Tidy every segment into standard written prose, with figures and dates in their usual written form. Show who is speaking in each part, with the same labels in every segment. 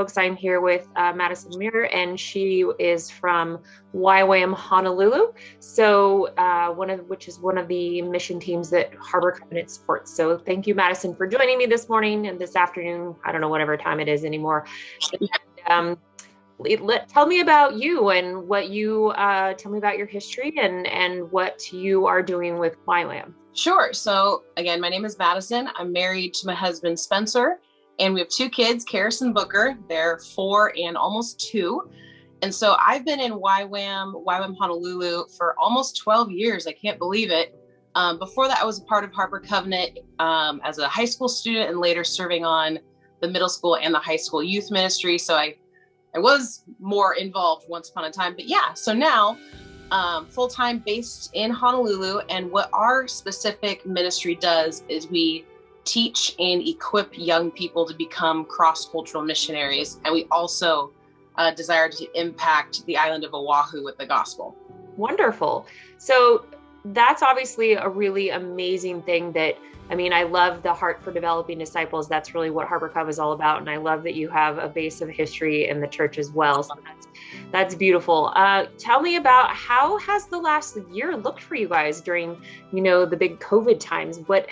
Speaker 1: folks. I'm here with Madison Lemer, and she is from YWAM Honolulu. So which is one of the mission teams that Harbor Covenant supports. So thank you, Madison, for joining me this morning and this afternoon. I don't know, whatever time it is anymore. Tell me about you and what you tell me about your history and what you are doing with YWAM.
Speaker 2: Sure. So again, my name is Madison. I'm married to my husband, Spencer, and we have two kids, Karis and Booker. They're 4 and almost 2. And so I've been in YWAM Honolulu for almost 12 years. I can't believe it. Before that, I was a part of Harbor Covenant as a high school student and later serving on the middle school and the high school youth ministry. So I was more involved once upon a time, but yeah, so now full-time based in Honolulu. And what our specific ministry does is we teach and equip young people to become cross-cultural missionaries. And we also desire to impact the island of Oahu with the gospel.
Speaker 1: Wonderful. So that's obviously a really amazing thing I love the heart for developing disciples. That's really what Harbor Cove is all about. And I love that you have a base of history in the church as well. So that's beautiful. Tell me about how has the last year looked for you guys during, the big COVID times? What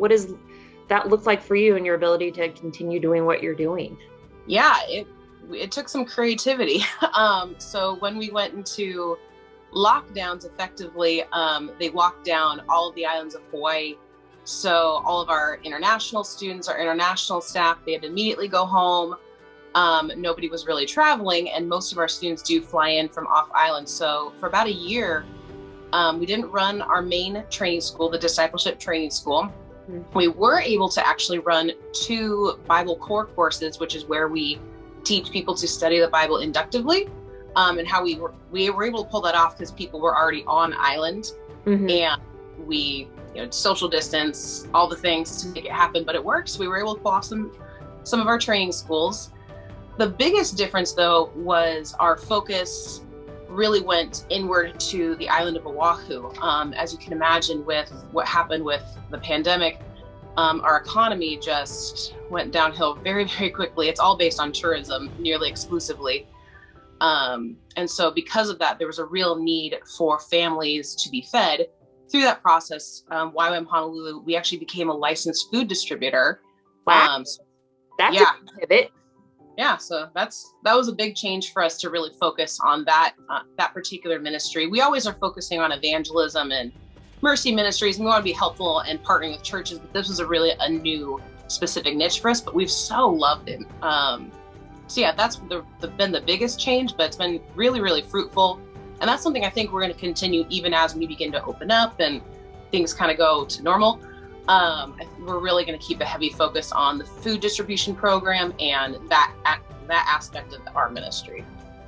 Speaker 1: does that look like for you and your ability to continue doing what you're doing?
Speaker 2: Yeah, it took some creativity. So when we went into lockdowns effectively, they locked down all of the islands of Hawaii. So all of our international students, our international staff, they had to immediately go home. Nobody was really traveling, and most of our students do fly in from off island. So for about a year, we didn't run our main training school, the discipleship training school. Mm-hmm. We were able to actually run 2 Bible core courses, which is where we teach people to study the Bible inductively, and how we were able to pull that off because people were already on island. Mm-hmm. And we social distance, all the things to make it happen, but it works. We were able to pull off some of our training schools. The biggest difference though was our focus really went inward to the island of Oahu. As you can imagine, with what happened with the pandemic, our economy just went downhill very, very quickly. It's all based on tourism nearly exclusively. And so because of that, there was a real need for families to be fed. Through that process, YWAM Honolulu, we actually became a licensed food distributor.
Speaker 1: Wow. That's a pivot.
Speaker 2: Yeah, so that was a big change for us to really focus on that particular ministry. We always are focusing on evangelism and mercy ministries, and we want to be helpful and partnering with churches, but this was a new specific niche for us, but we've so loved it. So yeah, that's been the biggest change, but it's been really, really fruitful. And that's something I think we're going to continue even as we begin to open up and things kind of go to normal. We're really going to keep a heavy focus on the food distribution program and that aspect of our ministry.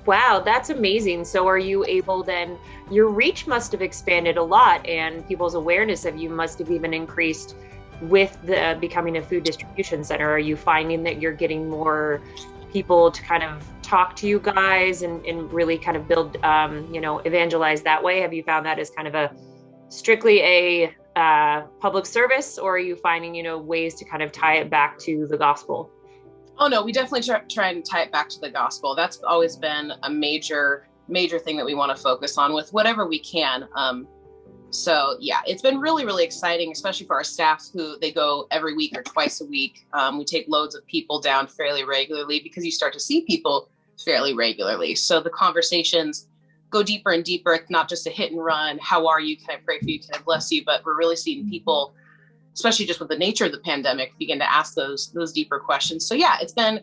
Speaker 1: Wow, that's amazing. So are you able then, your reach must have expanded a lot and people's awareness of you must have even increased with the becoming a food distribution center. Are you finding that you're getting more people to kind of talk to you guys and really kind of build, evangelize that way? Have you found that as kind of strictly a public service, or are you finding, ways to kind of tie it back to the gospel?
Speaker 2: Oh no, we definitely try and tie it back to the gospel. That's always been a major thing that we want to focus on with whatever we can. So yeah, it's been really, really exciting, especially for our staff who they go every week or twice a week. We take loads of people down fairly regularly because you start to see people fairly regularly. So the conversations go deeper and deeper. It's not just a hit and run. How are you? Can I pray for you? Can I bless you? But we're really seeing people, especially just with the nature of the pandemic, begin to ask those deeper questions. So yeah, it's been,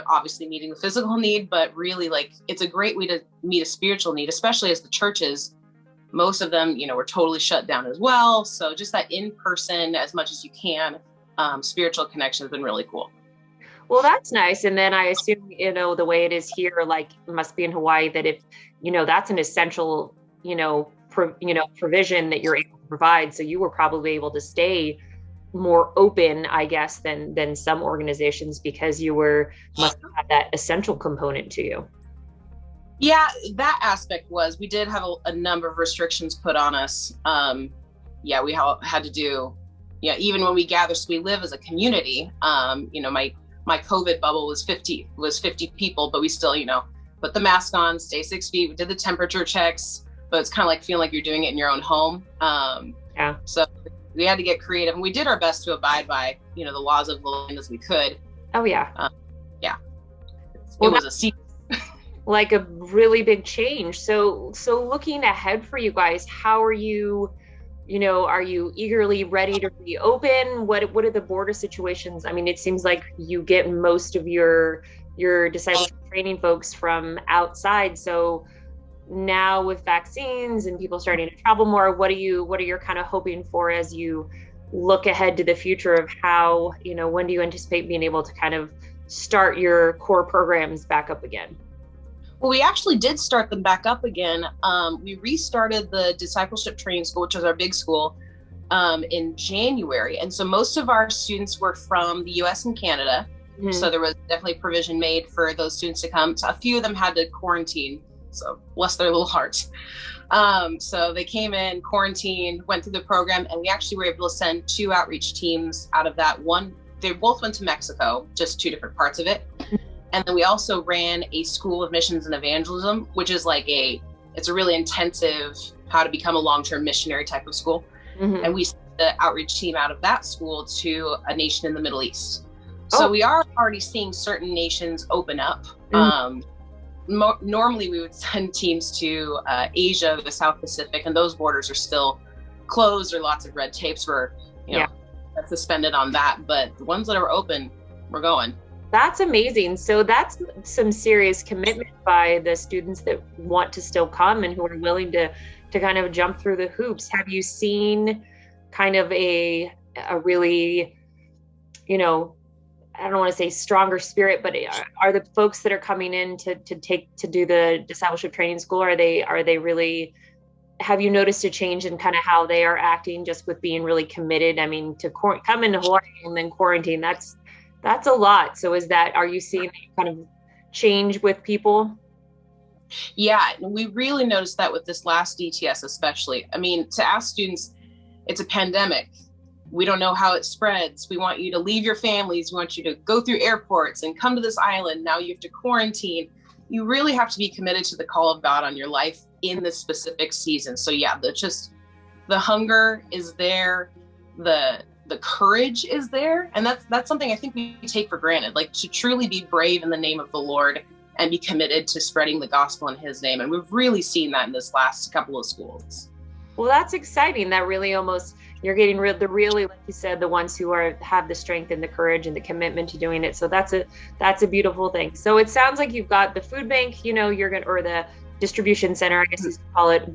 Speaker 2: obviously meeting the physical need, but really it's a great way to meet a spiritual need, especially as the churches, most of them, were totally shut down as well. So just that in person, as much as you can, spiritual connection has been really cool.
Speaker 1: Well, that's nice. And then I assume, the way it is here, it must be in Hawaii, that if, that's an essential, provision that you're able to provide. So you were probably able to stay more open, I guess, than some organizations because must have that essential component to you.
Speaker 2: Yeah, that aspect we did have a number of restrictions put on us. We had to do, even when we gather, so we live as a community. My my COVID bubble was 50 people, but we still, put the mask on, stay 6 feet. We did the temperature checks, but it's kind of like feeling like you're doing it in your own home.
Speaker 1: Yeah.
Speaker 2: So we had to get creative, and we did our best to abide by, the laws of the land as we could.
Speaker 1: Oh yeah.
Speaker 2: Yeah.
Speaker 1: Well,
Speaker 2: it was a secret.
Speaker 1: Like a really big change. So looking ahead for you guys, how are you, are you eagerly ready to reopen? What are the border situations? I mean, it seems like you get most of your discipleship training folks from outside. So now with vaccines and people starting to travel more, what are you kind of hoping for as you look ahead to the future of how, when do you anticipate being able to kind of start your core programs back up again?
Speaker 2: Well, we actually did start them back up again. We restarted the discipleship training school, which was our big school, in January. And so most of our students were from the US and Canada. Mm-hmm. So there was definitely provision made for those students to come. So a few of them had to quarantine, so bless their little hearts. So they came in, quarantined, went through the program, and we actually were able to send 2 outreach teams out of that one. They both went to Mexico, just 2 different parts of it. And then we also ran a school of missions and evangelism, which is like it's a really intensive how to become a long-term missionary type of school. Mm-hmm. And we sent the outreach team out of that school to a nation in the Middle East. So we are already seeing certain nations open up. Mm-hmm. Normally we would send teams to Asia, the South Pacific, and those borders are still closed, or lots of red tapes were, suspended on that. But the ones that are open, we're going.
Speaker 1: That's amazing. So that's some serious commitment by the students that want to still come and who are willing to kind of jump through the hoops. Have you seen kind of a really, I don't want to say stronger spirit, but are the folks that are coming in to do the discipleship training school, are they really, have you noticed a change in kind of how they are acting just with being really committed? I mean, to come into Hawaii and then quarantine, that's a lot. So are you seeing kind of change with people?
Speaker 2: Yeah, we really noticed that with this last DTS, especially. I mean, to ask students, it's a pandemic. We don't know how it spreads. We want you to leave your families. We want you to go through airports and come to this island. Now you have to quarantine. You really have to be committed to the call of God on your life in this specific season. So yeah, the hunger is there. The courage is there. And that's something I think we take for granted, like to truly be brave in the name of the Lord and be committed to spreading the gospel in his name. And we've really seen that in this last couple of schools.
Speaker 1: Well, that's exciting. That really almost, you're getting really, like you said, the ones who have the strength and the courage and the commitment to doing it. So that's a beautiful thing. So it sounds like you've got the food bank, or the distribution center, I guess you call it,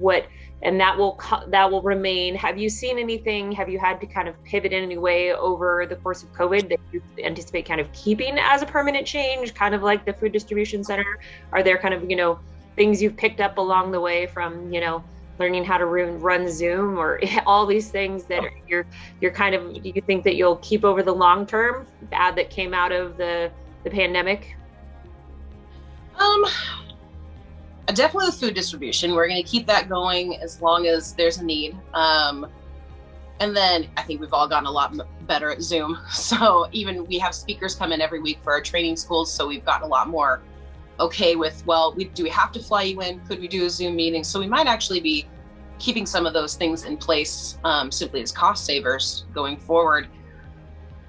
Speaker 1: and that will remain. Have you seen anything? Have you had to kind of pivot in any way over the course of COVID that you anticipate kind of keeping as a permanent change, kind of like the food distribution center? Are there kind of, things you've picked up along the way from, learning how to run Zoom or all these things that you're kind of, do you think that you'll keep over the long term that came out of the pandemic?
Speaker 2: Definitely the food distribution. We're going to keep that going as long as there's a need. And then I think we've all gotten a lot better at Zoom. So even we have speakers come in every week for our training schools. So we've gotten a lot more okay with, do we have to fly you in? Could we do a Zoom meeting? So we might actually be keeping some of those things in place simply as cost savers going forward.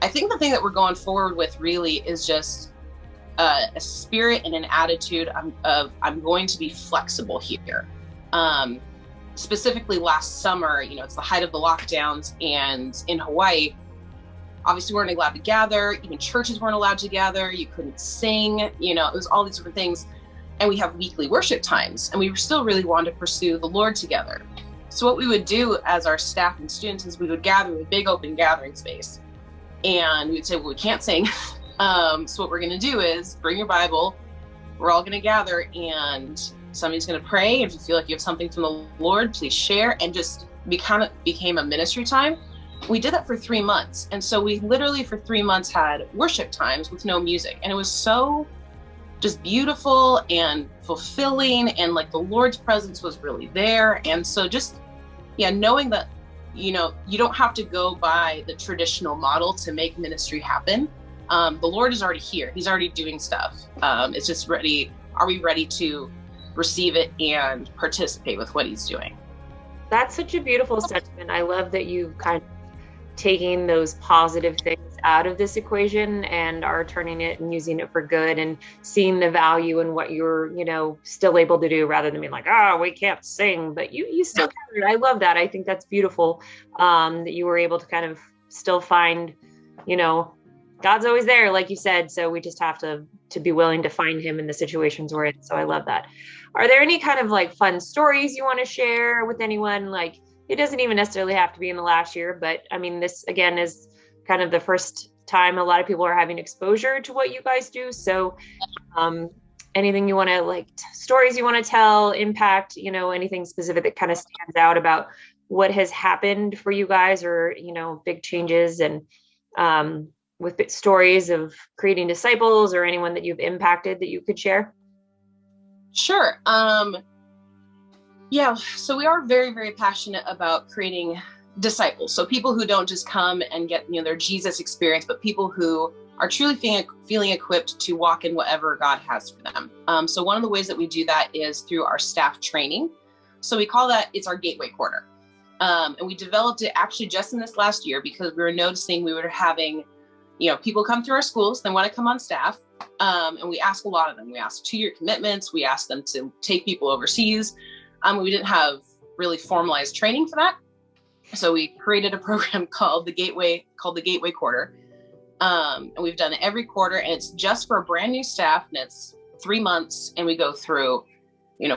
Speaker 2: I think the thing that we're going forward with really is just a spirit and an attitude of I'm going to be flexible here. Specifically last summer, it's the height of the lockdowns, and in Hawaii, obviously we weren't allowed to gather, even churches weren't allowed to gather, you couldn't sing, it was all these different things. And we have weekly worship times, and we still really wanted to pursue the Lord together. So what we would do as our staff and students is we would gather in a big open gathering space, and we'd say, we can't sing. So what we're going to do is bring your Bible. We're all going to gather, and somebody's going to pray. If you feel like you have something from the Lord, please share. And just became a ministry time. We did that for 3 months. And so we literally for 3 months had worship times with no music. And it was so just beautiful and fulfilling. And like the Lord's presence was really there. And so just, knowing that, you don't have to go by the traditional model to make ministry happen. The Lord is already here. He's already doing stuff. It's just ready. Are we ready to receive it and participate with what he's doing?
Speaker 1: That's such a beautiful sentiment. I love that you've kind of taking those positive things out of this equation and are turning it and using it for good and seeing the value in what you're, still able to do rather than being like, oh, we can't sing, but you still can. I love that. I think that's beautiful, that you were able to kind of still find, God's always there, like you said. So we just have to be willing to find him in the situations we're in. So I love that. Are there any kind of like fun stories you want to share with anyone? Like, it doesn't even necessarily have to be in the last year, but I mean, this again is kind of the first time a lot of people are having exposure to what you guys do. So anything you want to like, stories you want to tell, impact, anything specific that kind of stands out about what has happened for you guys, or, big changes, and with stories of creating disciples or anyone that you've impacted that you could share?
Speaker 2: Sure. Yeah, so we are very, very passionate about creating disciples. So people who don't just come and get, their Jesus experience, but people who are truly feeling equipped to walk in whatever God has for them. So one of the ways that we do that is through our staff training. So we call that, it's our Gateway Quarter. And we developed it actually just in this last year because we were noticing we were having, people come through our schools, they want to come on staff. And we ask a lot of them. We ask 2-year commitments. We ask them to take people overseas. We didn't have really formalized training for that. So we created a program called the Gateway Quarter. And we've done it every quarter, and it's just for a brand new staff, and it's 3 months. And we go through,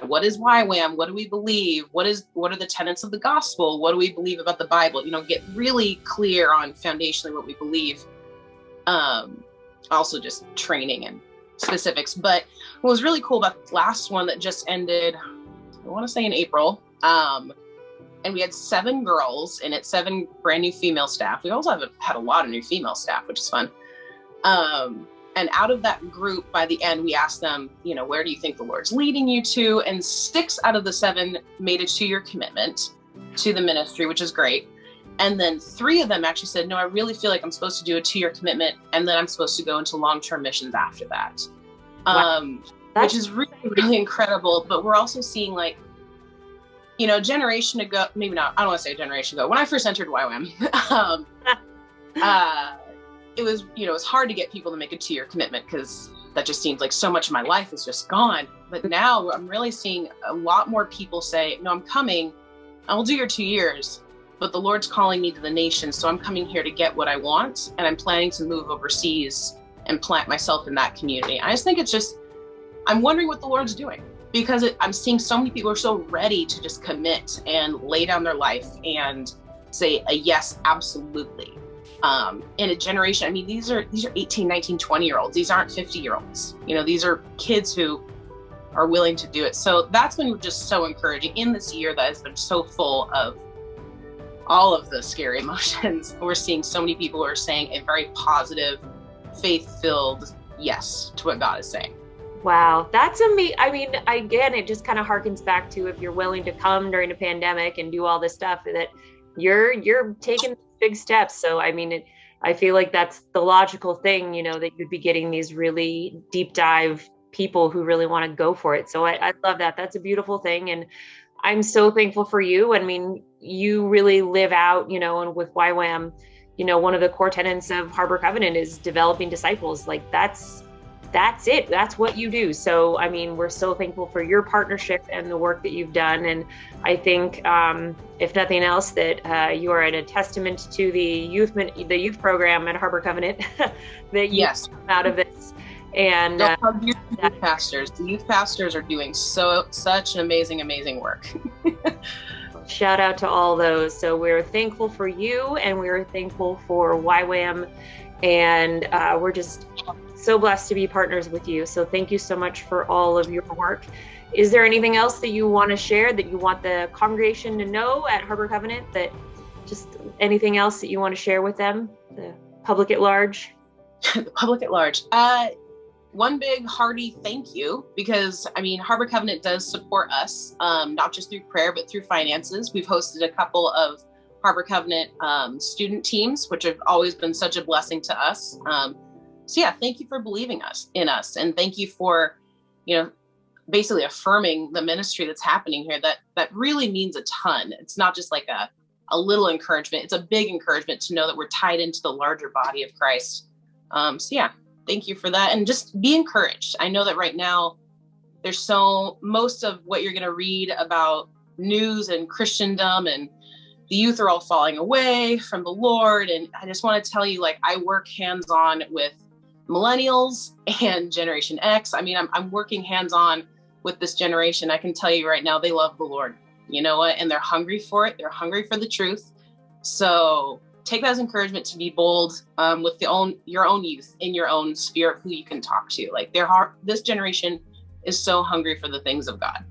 Speaker 2: what is YWAM? What do we believe? What are the tenets of the gospel? What do we believe about the Bible? Get really clear on foundationally what we believe. Also just training and specifics. But what was really cool about the last one that just ended, I want to say in April, and we had 7 girls and 7 brand new female staff. We also had a lot of new female staff, which is fun. And out of that group, by the end, we asked them, where do you think the Lord's leading you to? And 6 out of the 7 made a 2-year commitment to the ministry, which is great. And then 3 of them actually said, no, I really feel like I'm supposed to do a 2-year commitment, and then I'm supposed to go into long-term missions after that. Wow. Which is really, really incredible. But we're also seeing like, a generation ago, maybe not, I don't want to say a generation ago, when I first entered YWAM, it was, it was hard to get people to make a 2-year commitment because that just seems like so much of my life is just gone. But now I'm really seeing a lot more people say, no, I'm coming, I'll do your 2 years, but the Lord's calling me to the nations. So I'm coming here to get what I want. And I'm planning to move overseas and plant myself in that community. I just think it's just, I'm wondering what the Lord's doing, because I'm seeing so many people are so ready to just commit and lay down their life and say a yes, absolutely. In a generation, I mean, these are 18, 19, 20-year-olds. These aren't 50-year-olds. These are kids who are willing to do it. So that's been just so encouraging in this year that has been so full of all of the scary emotions. We're seeing so many people who are saying a very positive, faith-filled yes to what God is saying.
Speaker 1: Wow, that's amazing. I mean, again, it just kind of harkens back to if you're willing to come during a pandemic and do all this stuff, that you're taking big steps. So, I mean, I feel like that's the logical thing, that you'd be getting these really deep dive people who really want to go for it. So I love that. That's a beautiful thing. And I'm so thankful for you. I mean, you really live out, and with YWAM, one of the core tenets of Harbor Covenant is developing disciples. Like that's it. That's what you do. So, I mean, we're so thankful for your partnership and the work that you've done. And I think, if nothing else, that you are a testament to the youth program at Harbor Covenant that you come out of this. And
Speaker 2: youth pastors. The youth pastors are doing such an amazing work.
Speaker 1: Shout out to all those. So we're thankful for you, and we're thankful for YWAM, and we're just so blessed to be partners with you. So thank you so much for all of your work. Is there anything else that you want to share that you want the congregation to know at Harbor Covenant, that just anything else that you want to share with them, the public at large?
Speaker 2: The public at large. One big hearty thank you, because I mean, Harbor Covenant does support us, not just through prayer, but through finances. We've hosted a couple of Harbor Covenant student teams, which have always been such a blessing to us. So yeah, thank you for believing in us. And thank you for, basically affirming the ministry that's happening here. That really means a ton. It's not just like a little encouragement. It's a big encouragement to know that we're tied into the larger body of Christ. So yeah, thank you for that. And just be encouraged. I know that right now there's most of what you're going to read about news and Christendom, and the youth are all falling away from the Lord. And I just want to tell you, I work hands-on with millennials and Generation X. I mean, I'm working hands-on with this generation. I can tell you right now, they love the Lord, you know what? And they're hungry for it. They're hungry for the truth. So take that as encouragement to be bold with your own youth in your own sphere of who you can talk to. This generation is so hungry for the things of God.